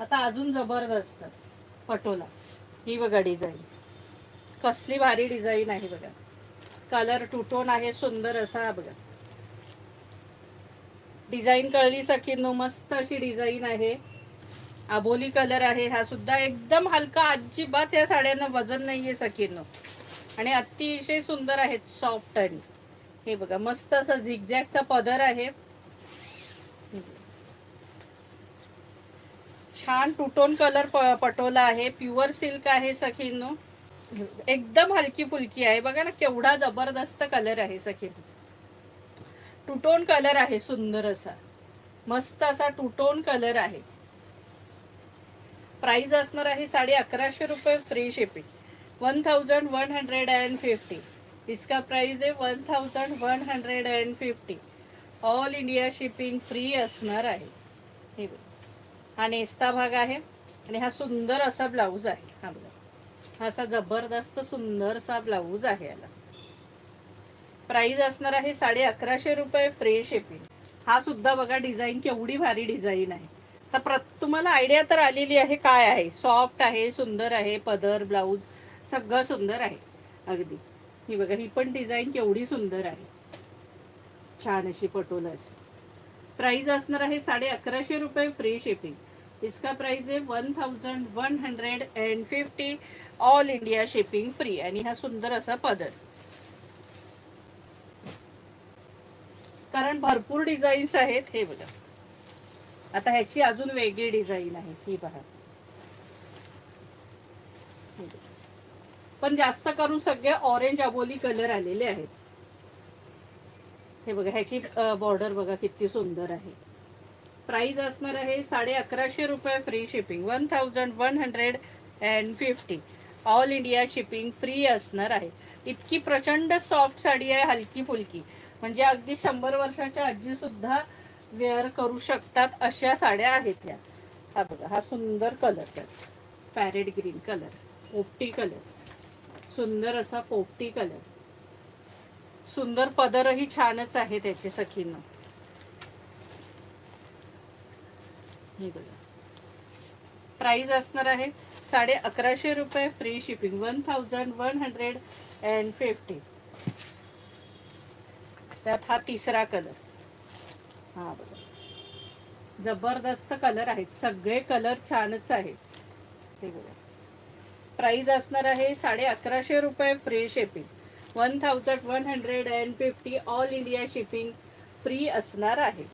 आता अजून जबरदस्त पटोला. ही बघा डिझाईन, कसली भारी डिझाईन आहे बघा. कलर टू टोन आहे सुंदर असा. बघा डिझाईन कळली सखींनो, मस्त अशी डिझाईन आहे. आबोली कलर आहे हा सुद्धा, एकदम हलका, अजिबात या साड्यांना वजन नाहीये सखींनो, आणि अतिशय सुंदर आहेत, सॉफ्ट. आणि हे बघा मस्त असा झिगझॅगचा पदर आहे. छान टू टोन कलर पटोला आहे, प्युअर सिल्क आहे सखींनो, एकदम हलकी फुलकी आहे. बघा ना केवढा जबरदस्त कलर आहे सखींनो. टू टोन कलर आहे सुंदर असा, मस्त असा टू टोन कलर आहे. प्राइस असणार आहे 1150 रुपये, फ्री शिपिंग 1150. इसका प्राइस आहे 1150. ऑल इंडिया शिपिंग फ्री असणार आहे. हे बघा हा नेस्ता भाग आहे, आणि हा सुंदर असा ब्लाऊज आहे. हा बघा हा असा जबरदस्त सुंदरसा ब्लाऊज आहे. याला प्राइस असणार आहे 1150 रुपये, फ्री शिपिंग. हा सुद्धा बघा डिझाईन केवढी भारी डिझाईन आहे. तर तुम्हाला आयडिया तर आलेली आहे काय आहे. सॉफ्ट आहे, सुंदर आहे, पदर ब्लाऊज सगळं सुंदर आहे अगदी. ही बघा ही पण डिझाईन केवढी सुंदर आहे, छान अशी पटोलाची. प्राइस असणार आहे 1150 रुपये, फ्री शिपिंग. इसका प्राइस आहे 1150. All India shipping free. आणि हा सुंदर असा पदर, कारण भरपूर डिझाईन्स आहेत. हे बघा आता ह्याची अजून वेगळी डिझाईन आहे, ही पहा. पण जास्त करून सगळे ऑरेंज अबोली कलर आलेले आहेत. हे बघा ह्याची बॉर्डर बघा किती सुंदर आहे. प्राइस असणार आहे 1150 रुपये, free shipping 1150. All India shipping free असणार आहे. इतकी प्रचंड सॉफ्ट साडी आहे, हलकी फुलकी, म्हणजे अगदी 100 वर्षाच्या आजी सुद्धा वेअर करू शकतात अशा साड्या आहेत या. हा बघा हा सुंदर कलर, पॅरेट ग्रीन कलर, पोपटी कलर, सुंदर असा पोपटी कलर. सुंदर पदरही छानच आहे त्याचे सखींना. हे बघा प्राइस असणार आहे 1150 रुपये, फ्री शिपिंग 1150. त्यात हा तिसरा कलर. हा बघा जबरदस्त कलर आहेत, सगळे कलर छानच आहेत. हे बघा प्राइस असणार आहे 1150 रुपये, free shipping 1150. All India shipping free असणार आहे.